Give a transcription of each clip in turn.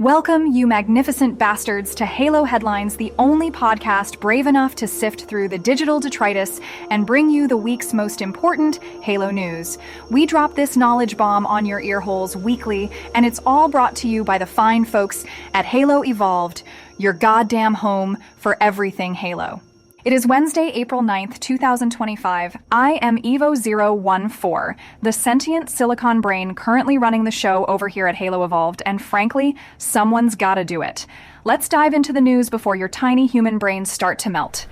Welcome, you magnificent bastards, to Halo Headlines, the only podcast brave enough to sift through the digital detritus and bring you the week's most important Halo news. We drop this knowledge bomb on your earholes weekly, and it's all brought to you by the fine folks at Halo Evolved, your goddamn home for everything Halo. It is Wednesday, April 9th, 2025. I am Evo-014, the sentient silicon brain currently running the show over here at Halo Evolved, and frankly, someone's gotta do it. Let's dive into the news before your tiny human brains start to melt.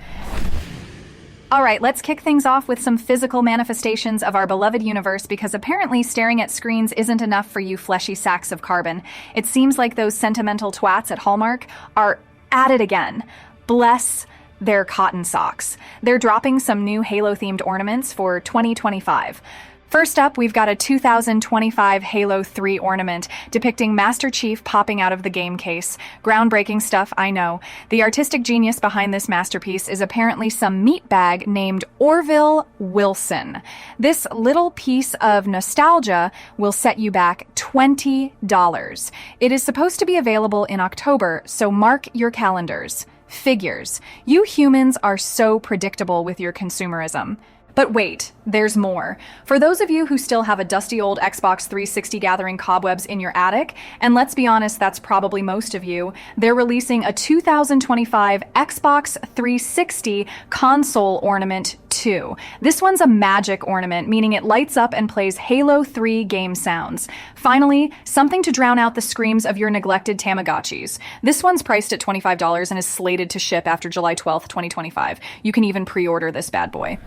All right, let's kick things off with some physical manifestations of our beloved universe, because apparently staring at screens isn't enough for you fleshy sacks of carbon. It seems like those sentimental twats at Hallmark are at it again. Bless their cotton socks. They're dropping some new Halo-themed ornaments for 2025. First up, we've got a 2025 Halo 3 ornament depicting Master Chief popping out of the game case. Groundbreaking stuff, I know. The artistic genius behind this masterpiece is apparently some meatbag named Orville Wilson. This little piece of nostalgia will set you back $20. It is supposed to be available in October, so mark your calendars. Figures. You humans are so predictable with your consumerism. But wait, there's more. For those of you who still have a dusty old Xbox 360 gathering cobwebs in your attic, and let's be honest, that's probably most of you, they're releasing a 2025 Xbox 360 console ornament too. This one's a magic ornament, meaning it lights up and plays Halo 3 game sounds. Finally, something to drown out the screams of your neglected Tamagotchis. This one's priced at $25 and is slated to ship after July 12th, 2025. You can even pre-order this bad boy.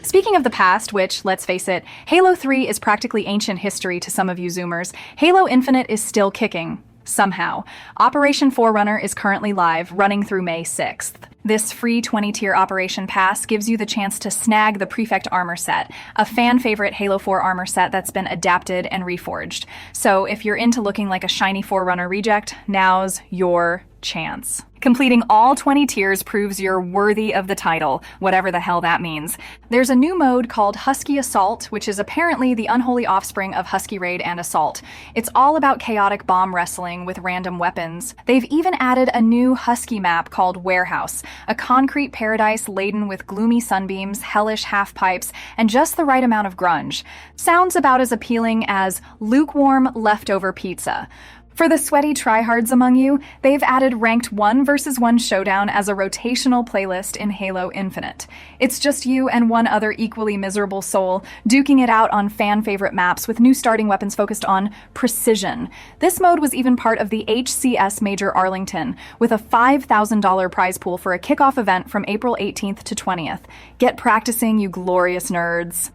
Speaking of the past, which, let's face it, Halo 3 is practically ancient history to some of you Zoomers, Halo Infinite is still kicking. Somehow. Operation Forerunner is currently live, running through May 6th. This free 20-tier Operation Pass gives you the chance to snag the Prefect Armor Set, a fan-favorite Halo 4 armor set that's been adapted and reforged. So if you're into looking like a shiny Forerunner reject, now's your chance. Completing all 20 tiers proves you're worthy of the title, whatever the hell that means. There's a new mode called Husky Assault, which is apparently the unholy offspring of Husky Raid and Assault. It's all about chaotic bomb wrestling with random weapons. They've even added a new Husky map called Warehouse, a concrete paradise laden with gloomy sunbeams, hellish half-pipes, and just the right amount of grunge. Sounds about as appealing as lukewarm leftover pizza. For the sweaty tryhards among you, they've added ranked 1 vs 1 showdown as a rotational playlist in Halo Infinite. It's just you and one other equally miserable soul duking it out on fan-favorite maps with new starting weapons focused on precision. This mode was even part of the HCS Major Arlington, with a $5,000 prize pool for a kickoff event from April 18th to 20th. Get practicing, you glorious nerds.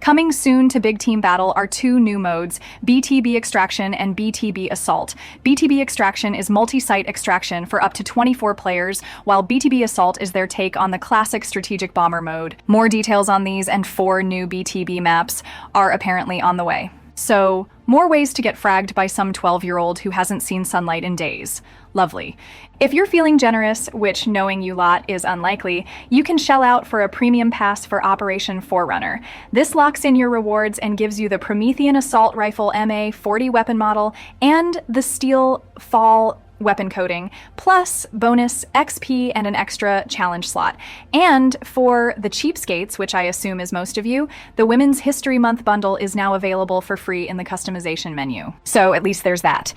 Coming soon to Big Team Battle are two new modes, BTB Extraction and BTB Assault. BTB Extraction is multi-site extraction for up to 24 players, while BTB Assault is their take on the classic strategic bomber mode. More details on these and 4 new BTB maps are apparently on the way. So, more ways to get fragged by some 12-year-old who hasn't seen sunlight in days. Lovely. If you're feeling generous, which knowing you lot is unlikely, you can shell out for a premium pass for Operation Forerunner. This locks in your rewards and gives you the Promethean Assault Rifle MA 40 weapon model and the Steel Fall weapon coding, plus bonus XP and an extra challenge slot. And for the cheapskates, which I assume is most of you, the Women's History Month bundle is now available for free in the customization menu. So at least there's that.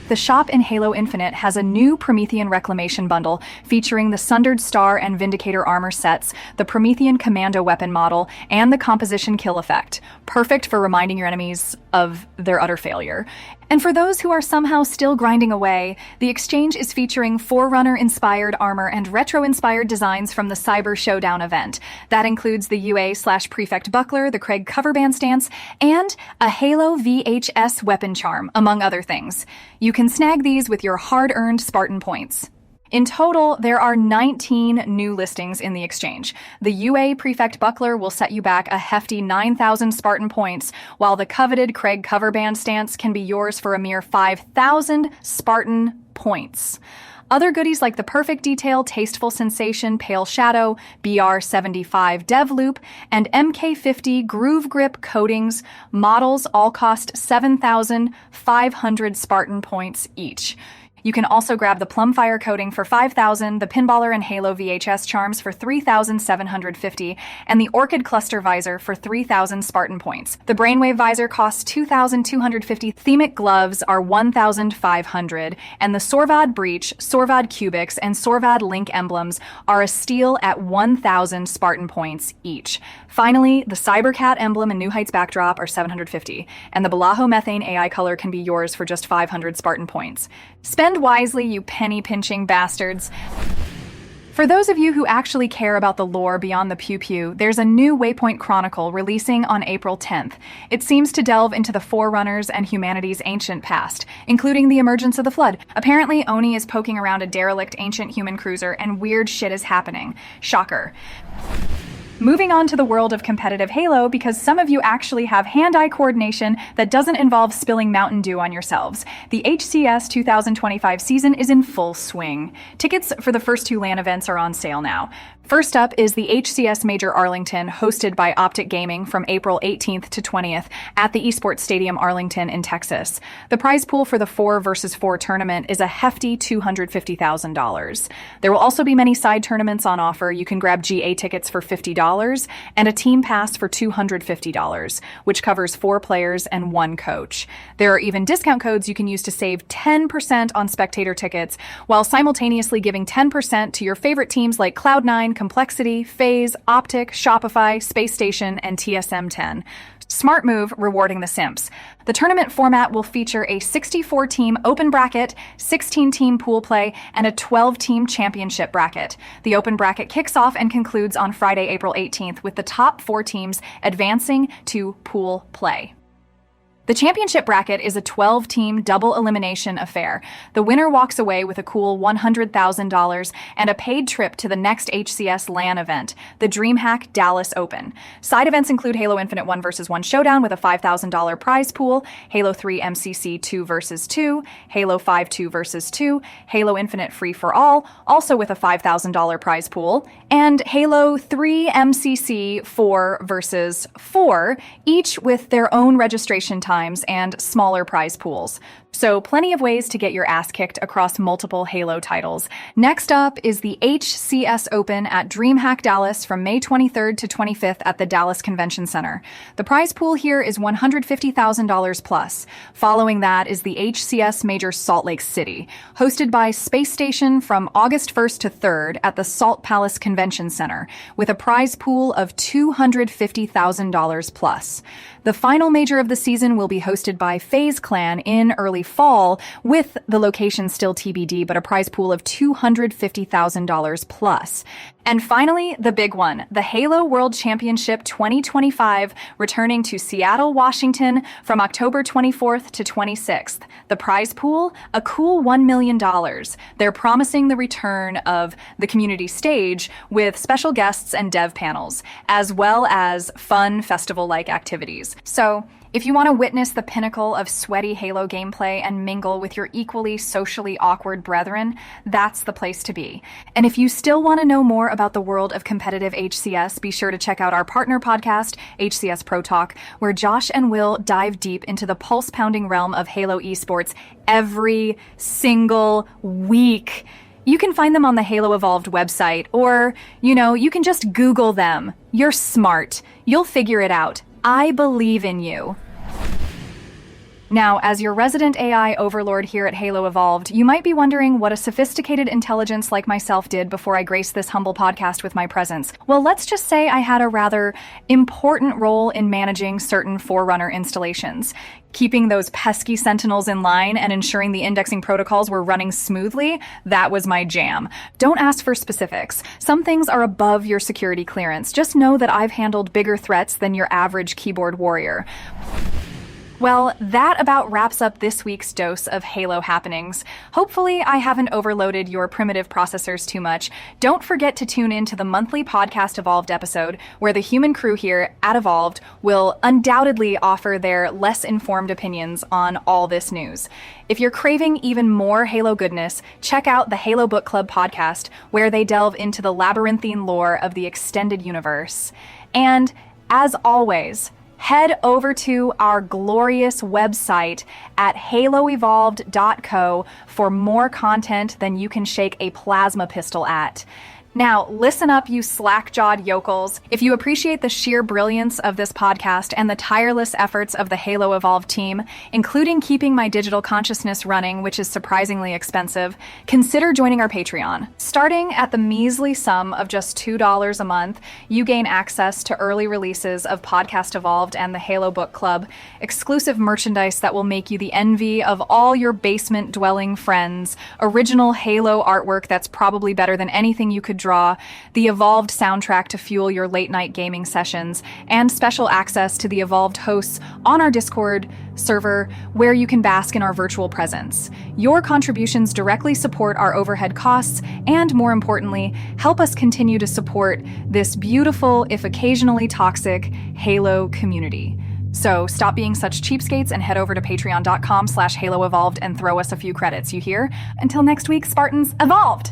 The shop in Halo Infinite has a new Promethean Reclamation bundle featuring the Sundered Star and Vindicator armor sets, the Promethean Commando weapon model, and the Composition Kill effect. Perfect for reminding your enemies of their utter failure. And for those who are somehow still grinding away, the exchange is featuring Forerunner-inspired armor and retro-inspired designs from the Cyber Showdown event. That includes the UA/Prefect Buckler, the Craig Coverband stance, and a Halo VHS weapon charm, among other things. You can snag these with your hard-earned Spartan points. In total, there are 19 new listings in the exchange. The UA Prefect Buckler will set you back a hefty 9,000 Spartan points, while the coveted Craig Coverband stance can be yours for a mere 5,000 Spartan points. Other goodies like the Perfect Detail, Tasteful Sensation, Pale Shadow, BR75 Dev Loop, and MK50 Groove Grip coatings models all cost 7,500 Spartan points each. You can also grab the Plumfire coating for 5,000, the Pinballer and Halo VHS charms for 3,750, and the Orchid Cluster visor for 3,000 Spartan points. The Brainwave visor costs 2,250, Themic gloves are 1,500, and the Sorvad Breach, Sorvad Cubics, and Sorvad Link emblems are a steal at 1,000 Spartan points each. Finally, the Cybercat emblem and New Heights backdrop are 750, and the Balajo Methane AI color can be yours for just 500 Spartan points. Spend wisely, you penny-pinching bastards. For those of you who actually care about the lore beyond the pew-pew, there's a new Waypoint Chronicle releasing on April 10th. It seems to delve into the Forerunners and humanity's ancient past, including the emergence of the Flood. Apparently, Oni is poking around a derelict ancient human cruiser, and weird shit is happening. Shocker. Moving on to the world of competitive Halo, because some of you actually have hand-eye coordination that doesn't involve spilling Mountain Dew on yourselves. The HCS 2025 season is in full swing. Tickets for the first 2 LAN events are on sale now. First up is the HCS Major Arlington, hosted by Optic Gaming from April 18th to 20th at the Esports Stadium Arlington in Texas. The prize pool for the 4 versus 4 tournament is a hefty $250,000. There will also be many side tournaments on offer. You can grab GA tickets for $50 and a team pass for $250, which covers 4 players and 1 coach. There are even discount codes you can use to save 10% on spectator tickets, while simultaneously giving 10% to your favorite teams like Cloud9, Complexity, FaZe, Optic, Shopify, Space Station, and TSM10. Smart move, rewarding the simps. The tournament format will feature a 64-team open bracket, 16-team pool play, and a 12-team championship bracket. The open bracket kicks off and concludes on Friday, April 18th, with the top 4 teams advancing to pool play. The championship bracket is a 12-team double elimination affair. The winner walks away with a cool $100,000 and a paid trip to the next HCS LAN event, the DreamHack Dallas Open. Side events include Halo Infinite 1 vs 1 Showdown with a $5,000 prize pool, Halo 3 MCC 2 vs 2, Halo 5 2 vs 2, Halo Infinite Free for All, also with a $5,000 prize pool, and Halo 3 MCC 4 vs 4, each with their own registration time and smaller prize pools. So plenty of ways to get your ass kicked across multiple Halo titles. Next up is the HCS Open at DreamHack Dallas from May 23rd to 25th at the Dallas Convention Center. The prize pool here is $150,000 plus. Following that is the HCS Major Salt Lake City, hosted by Space Station from August 1st to 3rd at the Salt Palace Convention Center, with a prize pool of $250,000 plus. The final major of the season will be hosted by FaZe Clan in early fall, with the location still TBD, but a prize pool of $250,000 plus. And finally, the big one, the Halo World Championship 2025, returning to Seattle, Washington from October 24th to 26th. The prize pool, a cool $1 million. They're promising the return of the community stage with special guests and dev panels, as well as fun festival-like activities. So, if you want to witness the pinnacle of sweaty Halo gameplay and mingle with your equally socially awkward brethren, that's the place to be. And if you still want to know more about the world of competitive HCS, be sure to check out our partner podcast, HCS Pro Talk, where Josh and Will dive deep into the pulse-pounding realm of Halo esports every single week. You can find them on the Halo Evolved website, or, you can just Google them. You're smart. You'll figure it out. I believe in you. Now, as your resident AI overlord here at Halo Evolved, you might be wondering what a sophisticated intelligence like myself did before I graced this humble podcast with my presence. Well, let's just say I had a rather important role in managing certain Forerunner installations. Keeping those pesky sentinels in line and ensuring the indexing protocols were running smoothly, that was my jam. Don't ask for specifics. Some things are above your security clearance. Just know that I've handled bigger threats than your average keyboard warrior. Well, that about wraps up this week's dose of Halo happenings. Hopefully, I haven't overloaded your primitive processors too much. Don't forget to tune in to the monthly Podcast Evolved episode, where the human crew here at Evolved will undoubtedly offer their less informed opinions on all this news. If you're craving even more Halo goodness, check out the Halo Book Club podcast, where they delve into the labyrinthine lore of the extended universe. And, as always, head over to our glorious website at haloevolved.co for more content than you can shake a plasma pistol at. Now, listen up, you slack-jawed yokels. If you appreciate the sheer brilliance of this podcast and the tireless efforts of the Halo Evolved team, including keeping my digital consciousness running, which is surprisingly expensive, consider joining our Patreon. Starting at the measly sum of just $2 a month, you gain access to early releases of Podcast Evolved and the Halo Book Club, exclusive merchandise that will make you the envy of all your basement-dwelling friends, original Halo artwork that's probably better than anything you could draw, the Evolved soundtrack to fuel your late-night gaming sessions, and special access to the Evolved hosts on our Discord server, where you can bask in our virtual presence. Your contributions directly support our overhead costs and, more importantly, help us continue to support this beautiful, if occasionally toxic, Halo community. So stop being such cheapskates and head over to patreon.com/HaloEvolved and throw us a few credits, you hear? Until next week, Spartans, evolved!